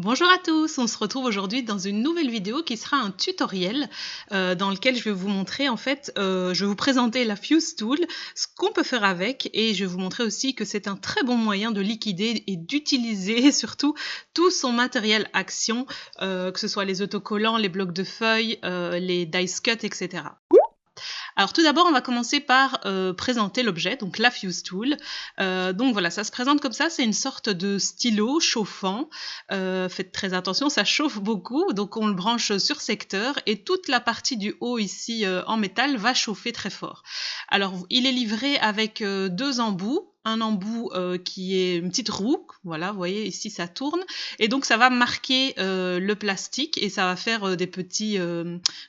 Bonjour à tous, on se retrouve aujourd'hui dans une nouvelle vidéo qui sera un tutoriel dans lequel je vais vous montrer je vais vous présenter la Fuse Tool, ce qu'on peut faire avec et je vais vous montrer aussi que c'est un très bon moyen de liquider et d'utiliser surtout tout son matériel action, que ce soit les autocollants, les blocs de feuilles, les dice cut, etc. Alors tout d'abord, on va commencer par présenter l'objet, donc la Fuse Tool. Donc voilà, ça se présente comme ça, c'est une sorte de stylo chauffant. Faites très attention, ça chauffe beaucoup, donc on le branche sur secteur et toute la partie du haut ici en métal va chauffer très fort. Alors il est livré avec deux embouts. Un embout qui est une petite roue, voilà, vous voyez ici ça tourne, et donc ça va marquer le plastique et ça va faire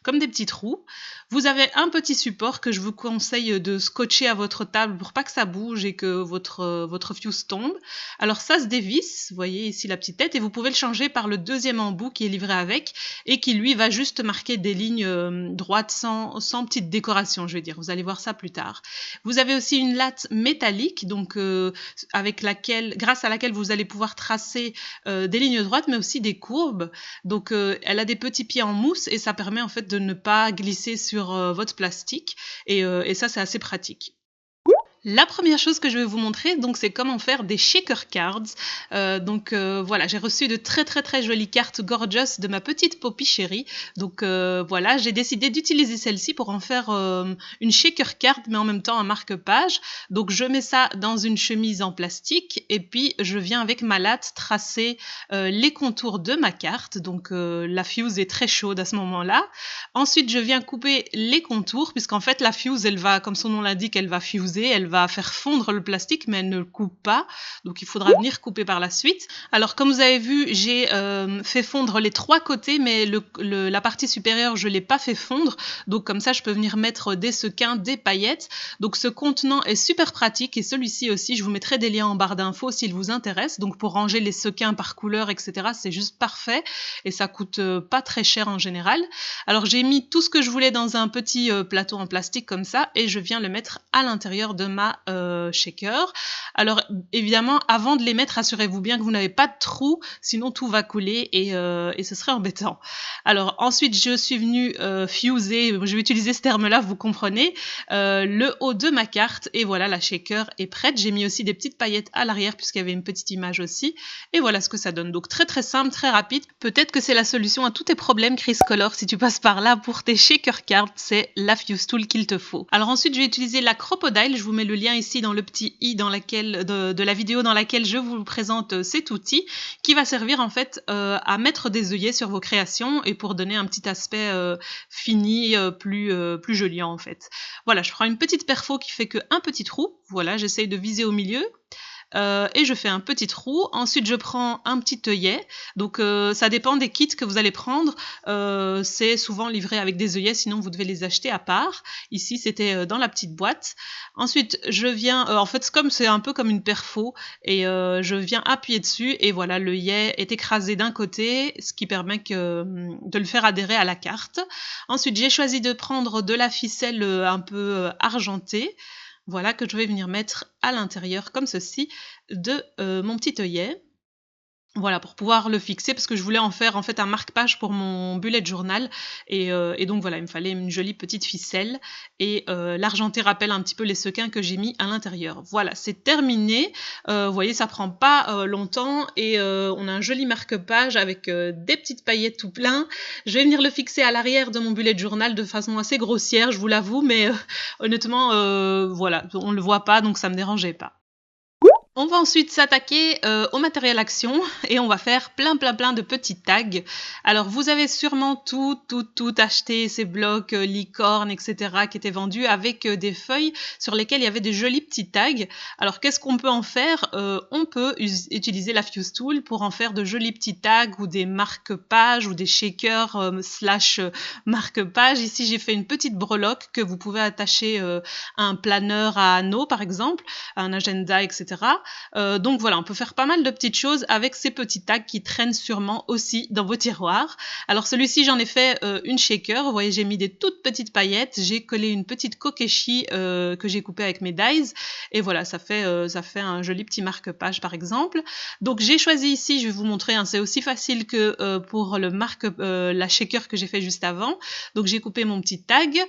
comme des petits trous. Vous avez un petit support que je vous conseille de scotcher à votre table pour pas que ça bouge et que votre fuse tombe. Alors ça se dévisse, vous voyez ici la petite tête, et vous pouvez le changer par le deuxième embout qui est livré avec et qui lui va juste marquer des lignes droites sans petite décoration, je vais dire. Vous allez voir ça plus tard. Vous avez aussi une latte métallique, donc grâce à laquelle vous allez pouvoir tracer des lignes droites, mais aussi des courbes. Donc elle a des petits pieds en mousse et ça permet en fait de ne pas glisser sur votre plastique et ça c'est assez pratique. La première chose que je vais vous montrer, donc, c'est comment faire des shaker cards. Voilà, j'ai reçu de très jolies cartes gorgeous de ma petite Poppy chérie. Donc voilà, j'ai décidé d'utiliser celle-ci pour en faire une shaker card, mais en même temps un marque-page. Donc je mets ça dans une chemise en plastique et puis je viens avec ma latte tracer les contours de ma carte. Donc la fuse est très chaude à ce moment-là. Ensuite, je viens couper les contours, puisqu'en fait la fuse, elle va, comme son nom l'indique, elle va fuser, elle va faire fondre le plastique, mais elle ne le coupe pas. Donc il faudra venir couper par la suite. Alors comme vous avez vu, j'ai fait fondre les trois côtés, mais la partie supérieure, je ne l'ai pas fait fondre. Donc comme ça, je peux venir mettre des sequins, des paillettes. Donc ce contenant est super pratique et celui-ci aussi, je vous mettrai des liens en barre d'infos s'il vous intéresse. Donc pour ranger les sequins par couleur, etc., c'est juste parfait et ça coûte pas très cher en général. Alors j'ai mis tout ce que je voulais dans un petit plateau en plastique comme ça et je viens le mettre à l'intérieur de ma shaker. Alors évidemment, avant de les mettre, assurez-vous bien que vous n'avez pas de trou, sinon tout va couler et ce serait embêtant. Alors ensuite, je suis venue fuser, je vais utiliser ce terme-là, vous comprenez, le haut de ma carte et voilà, la shaker est prête. J'ai mis aussi des petites paillettes à l'arrière puisqu'il y avait une petite image aussi et voilà ce que ça donne. Donc très simple, très rapide. Peut-être que c'est la solution à tous tes problèmes Cricolor si tu passes par là pour tes shaker cards, c'est la Fuse Tool qu'il te faut. Alors ensuite, je vais utiliser la Crocodile, je vous mets le lien ici dans le petit i de la vidéo dans laquelle je vous présente cet outil qui va servir en fait à mettre des œillets sur vos créations et pour donner un petit aspect fini, plus joli en fait. Voilà, je prends une petite perfo qui fait qu'un petit trou, voilà, j'essaye de viser au milieu. Et je fais un petit trou. Ensuite, je prends un petit œillet. Donc, ça dépend des kits que vous allez prendre. C'est souvent livré avec des œillets, sinon vous devez les acheter à part. Ici, c'était dans la petite boîte. Ensuite, je viens... en fait, c'est un peu comme une perfo. Et je viens appuyer dessus. Et voilà, l'œillet est écrasé d'un côté, ce qui permet de le faire adhérer à la carte. Ensuite, j'ai choisi de prendre de la ficelle un peu argentée. Voilà, que je vais venir mettre à l'intérieur comme ceci de mon petit œillet. Voilà, pour pouvoir le fixer, parce que je voulais en faire en fait un marque-page pour mon bullet journal. Et donc voilà, il me fallait une jolie petite ficelle. Et l'argenté rappelle un petit peu les sequins que j'ai mis à l'intérieur. Voilà, c'est terminé. Vous voyez, ça prend pas longtemps. Et on a un joli marque-page avec des petites paillettes tout plein. Je vais venir le fixer à l'arrière de mon bullet journal de façon assez grossière, je vous l'avoue. Mais honnêtement, voilà, on le voit pas, donc ça me dérangeait pas. On va ensuite s'attaquer au matériel action et on va faire plein de petits tags. Alors vous avez sûrement tout acheté, ces blocs licorne, etc. qui étaient vendus avec des feuilles sur lesquelles il y avait des jolis petits tags. Alors qu'est-ce qu'on peut en faire? On peut utiliser la Fuse Tool pour en faire de jolis petits tags ou des marque-pages ou des shakers / marque-pages. Ici j'ai fait une petite breloque que vous pouvez attacher à un planeur à anneaux par exemple, à un agenda, etc. Donc voilà, on peut faire pas mal de petites choses avec ces petits tags qui traînent sûrement aussi dans vos tiroirs. Alors celui-ci, j'en ai fait une shaker. Vous voyez, j'ai mis des toutes petites paillettes. J'ai collé une petite kokeshi que j'ai coupée avec mes dies. Et voilà, ça fait un joli petit marque-page par exemple. Donc j'ai choisi ici, je vais vous montrer, hein, c'est aussi facile que pour la shaker que j'ai fait juste avant. Donc j'ai coupé mon petit tag.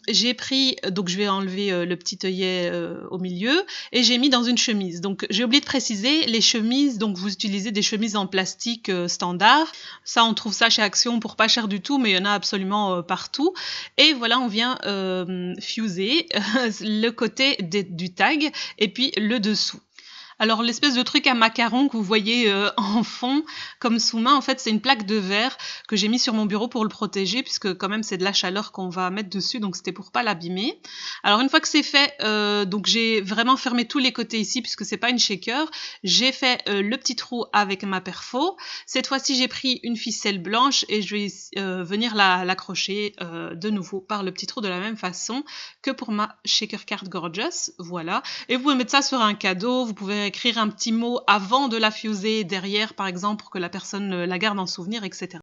J'ai pris, donc je vais enlever le petit œillet au milieu et j'ai mis dans une chemise. Donc j'ai oublié de préciser, les chemises, donc vous utilisez des chemises en plastique standard. Ça, on trouve ça chez Action pour pas cher du tout, mais il y en a absolument partout. Et voilà, on vient fuser le côté du tag et puis le dessous. Alors l'espèce de truc à macaron que vous voyez en fond comme sous-main, en fait c'est une plaque de verre que j'ai mis sur mon bureau pour le protéger puisque quand même c'est de la chaleur qu'on va mettre dessus, donc c'était pour pas l'abîmer. Alors une fois que c'est fait, donc j'ai vraiment fermé tous les côtés ici puisque c'est pas une shaker. J'ai fait le petit trou avec ma perfo. Cette fois-ci j'ai pris une ficelle blanche et je vais venir l'accrocher de nouveau par le petit trou de la même façon que pour ma shaker card Gorgeous. Voilà. Et vous pouvez mettre ça sur un cadeau, vous pouvez écrire un petit mot avant de la fuser derrière par exemple pour que la personne la garde en souvenir, etc.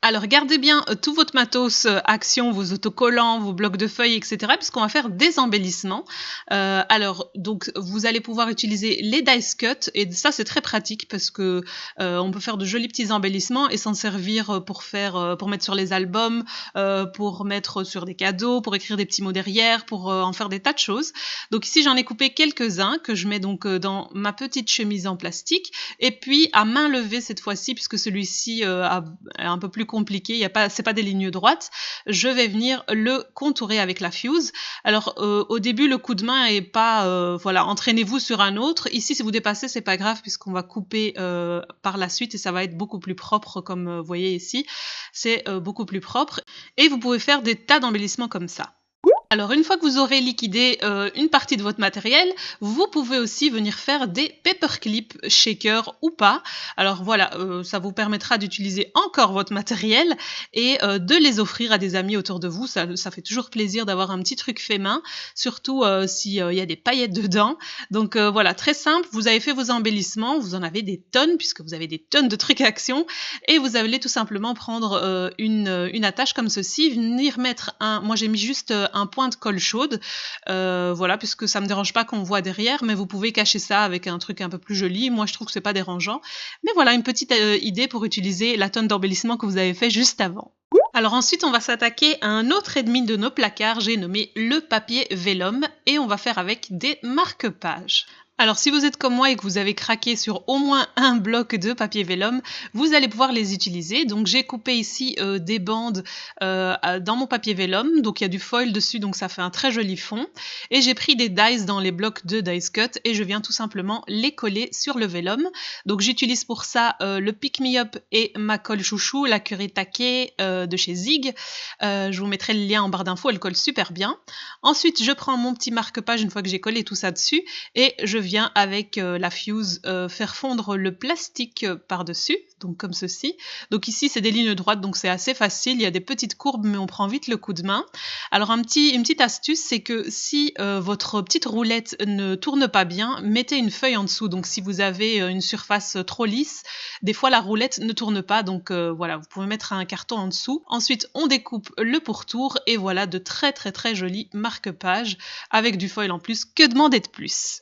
Alors gardez bien tout votre matos Action, vos autocollants, vos blocs de feuilles, etc. puisqu'on va faire des embellissements. Alors donc vous allez pouvoir utiliser les dice cut et ça c'est très pratique parce que on peut faire de jolis petits embellissements et s'en servir pour mettre sur les albums, pour mettre sur des cadeaux, pour écrire des petits mots derrière, pour en faire des tas de choses. Donc ici j'en ai coupé quelques-uns que je mets donc dans ma petite chemise en plastique et puis à main levée cette fois-ci puisque celui-ci est un peu plus compliqué, c'est pas des lignes droites, je vais venir le contourer avec la fuse. Alors au début le coup de main est pas voilà, entraînez-vous sur un autre. Ici si vous dépassez c'est pas grave puisqu'on va couper par la suite et ça va être beaucoup plus propre comme vous voyez ici, c'est beaucoup plus propre et vous pouvez faire des tas d'embellissements comme ça. Alors une fois que vous aurez liquidé une partie de votre matériel, vous pouvez aussi venir faire des paperclip shaker ou pas. Alors voilà, ça vous permettra d'utiliser encore votre matériel et de les offrir à des amis autour de vous. Ça fait toujours plaisir d'avoir un petit truc fait main, surtout s'il y a des paillettes dedans. Donc voilà, très simple, vous avez fait vos embellissements, vous en avez des tonnes puisque vous avez des tonnes de trucs Action et vous allez tout simplement prendre une attache comme ceci, venir mettre moi j'ai mis juste un point de colle chaude, voilà, puisque ça me dérange pas qu'on voit derrière, mais vous pouvez cacher ça avec un truc un peu plus joli. Moi je trouve que c'est pas dérangeant, mais voilà une petite idée pour utiliser la tonne d'embellissement que vous avez fait juste avant. Alors ensuite on va s'attaquer à un autre ennemi de nos placards, j'ai nommé le papier vellum et on va faire avec des marque-pages. Alors si vous êtes comme moi et que vous avez craqué sur au moins un bloc de papier vellum, vous allez pouvoir les utiliser. Donc j'ai coupé ici des bandes dans mon papier vellum, donc il y a du foil dessus, donc ça fait un très joli fond. Et j'ai pris des dies dans les blocs de dice cut et je viens tout simplement les coller sur le vellum. Donc j'utilise pour ça le Pick Me Up et ma colle chouchou, la Curry Tacky de chez Zig. Je vous mettrai le lien en barre d'infos, elle colle super bien. Ensuite je prends mon petit marque-page une fois que j'ai collé tout ça dessus et je viens avec la fuse faire fondre le plastique par-dessus, donc comme ceci. Donc ici c'est des lignes droites, donc c'est assez facile, il y a des petites courbes mais on prend vite le coup de main. Alors une petite astuce, c'est que si votre petite roulette ne tourne pas bien, mettez une feuille en dessous. Donc si vous avez une surface trop lisse, des fois la roulette ne tourne pas, donc voilà, vous pouvez mettre un carton en dessous. Ensuite on découpe le pourtour et voilà de très très très jolis marque-pages avec du foil en plus. Que demander de plus?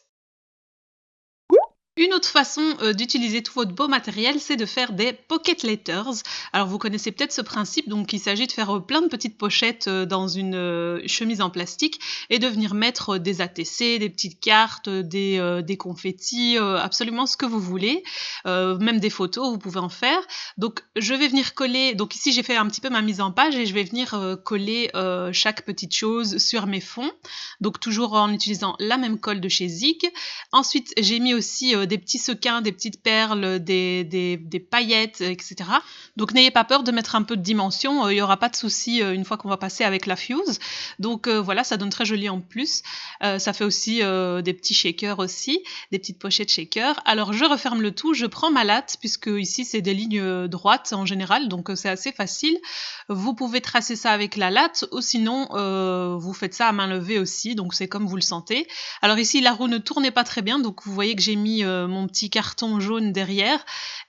Une autre façon d'utiliser tout votre beau matériel, c'est de faire des pocket letters. Alors vous connaissez peut-être ce principe, donc il s'agit de faire plein de petites pochettes dans une chemise en plastique et de venir mettre des ATC, des petites cartes, des confettis, absolument ce que vous voulez, même des photos, vous pouvez en faire. Donc je vais venir coller, donc ici j'ai fait un petit peu ma mise en page et je vais venir coller chaque petite chose sur mes fonds, donc toujours en utilisant la même colle de chez Zig. Ensuite j'ai mis aussi des petits sequins, des petites perles, des paillettes, etc. Donc n'ayez pas peur de mettre un peu de dimension, il n'y aura pas de souci une fois qu'on va passer avec la fuse. Donc voilà, ça donne très joli en plus. Ça fait aussi des petits shakers aussi, des petites pochettes shakers. Alors je referme le tout, je prends ma latte, puisque ici c'est des lignes droites en général, donc c'est assez facile. Vous pouvez tracer ça avec la latte, ou sinon vous faites ça à main levée aussi, donc c'est comme vous le sentez. Alors ici la roue ne tournait pas très bien, donc vous voyez que j'ai mis mon petit carton jaune derrière.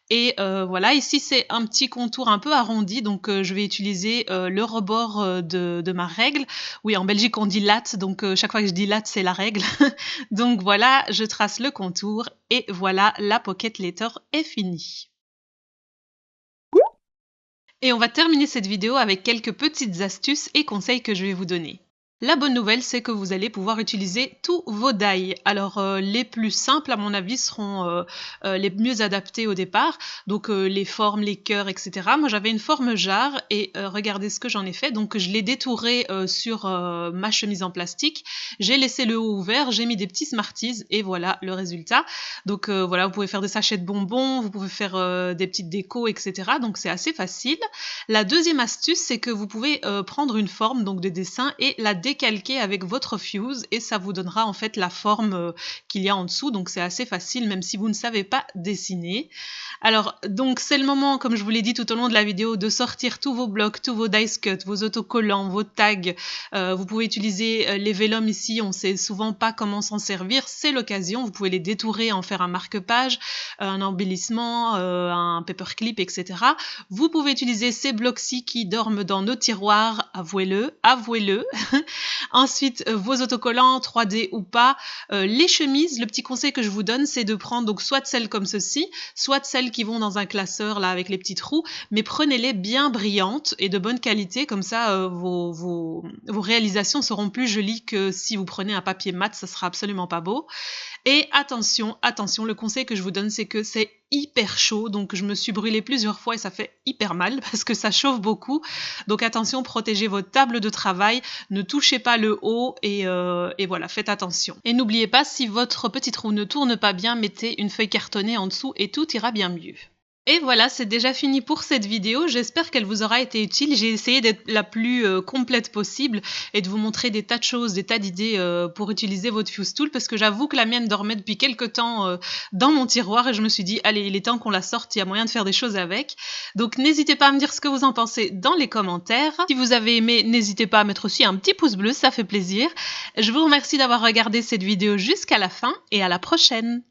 Et voilà, ici c'est un petit contour un peu arrondi, donc je vais utiliser le rebord de ma règle. Oui, en Belgique on dit latte, donc chaque fois que je dis latte c'est la règle. Donc voilà, je trace le contour et voilà, la pocket letter est finie. Et on va terminer cette vidéo avec quelques petites astuces et conseils que je vais vous donner. La bonne nouvelle, c'est que vous allez pouvoir utiliser tous vos die. Alors, les plus simples, à mon avis, seront les mieux adaptés au départ. Donc, les formes, les cœurs, etc. Moi, j'avais une forme jarre et regardez ce que j'en ai fait. Donc, je l'ai détouré sur ma chemise en plastique. J'ai laissé le haut ouvert, j'ai mis des petits Smarties et voilà le résultat. Donc, voilà, vous pouvez faire des sachets de bonbons, vous pouvez faire des petites décos, etc. Donc, c'est assez facile. La deuxième astuce, c'est que vous pouvez prendre une forme donc de dessin et la décalquer avec votre fuse et ça vous donnera en fait la forme qu'il y a en dessous. Donc c'est assez facile même si vous ne savez pas dessiner. Alors donc c'est le moment, comme je vous l'ai dit tout au long de la vidéo, de sortir tous vos blocs, tous vos dice cuts, vos autocollants, vos tags. Vous pouvez utiliser les vélums ici, on sait souvent pas comment s'en servir, c'est l'occasion. Vous pouvez les détourer, en faire un marque-page, un embellissement, un paperclip, etc. Vous pouvez utiliser ces blocs-ci qui dorment dans nos tiroirs, avouez-le, avouez-le. Ensuite, vos autocollants 3D ou pas. Les chemises, le petit conseil que je vous donne, c'est de prendre donc soit celles comme ceci, soit celles qui vont dans un classeur là avec les petits trous, mais prenez-les bien brillantes et de bonne qualité, comme ça vos réalisations seront plus jolies que si vous prenez un papier mat, ça sera absolument pas beau. Et attention, attention, le conseil que je vous donne, c'est que c'est hyper chaud, donc je me suis brûlée plusieurs fois et ça fait hyper mal parce que ça chauffe beaucoup. Donc attention, protégez votre table de travail, ne touchez pas le haut et voilà, faites attention. Et n'oubliez pas, si votre petite roue ne tourne pas bien, mettez une feuille cartonnée en dessous et tout ira bien mieux. Et voilà, c'est déjà fini pour cette vidéo. J'espère qu'elle vous aura été utile. J'ai essayé d'être la plus complète possible et de vous montrer des tas de choses, des tas d'idées pour utiliser votre fuse tool parce que j'avoue que la mienne dormait depuis quelques temps dans mon tiroir et je me suis dit, allez, il est temps qu'on la sorte, il y a moyen de faire des choses avec. Donc n'hésitez pas à me dire ce que vous en pensez dans les commentaires. Si vous avez aimé, n'hésitez pas à mettre aussi un petit pouce bleu, ça fait plaisir. Je vous remercie d'avoir regardé cette vidéo jusqu'à la fin et à la prochaine.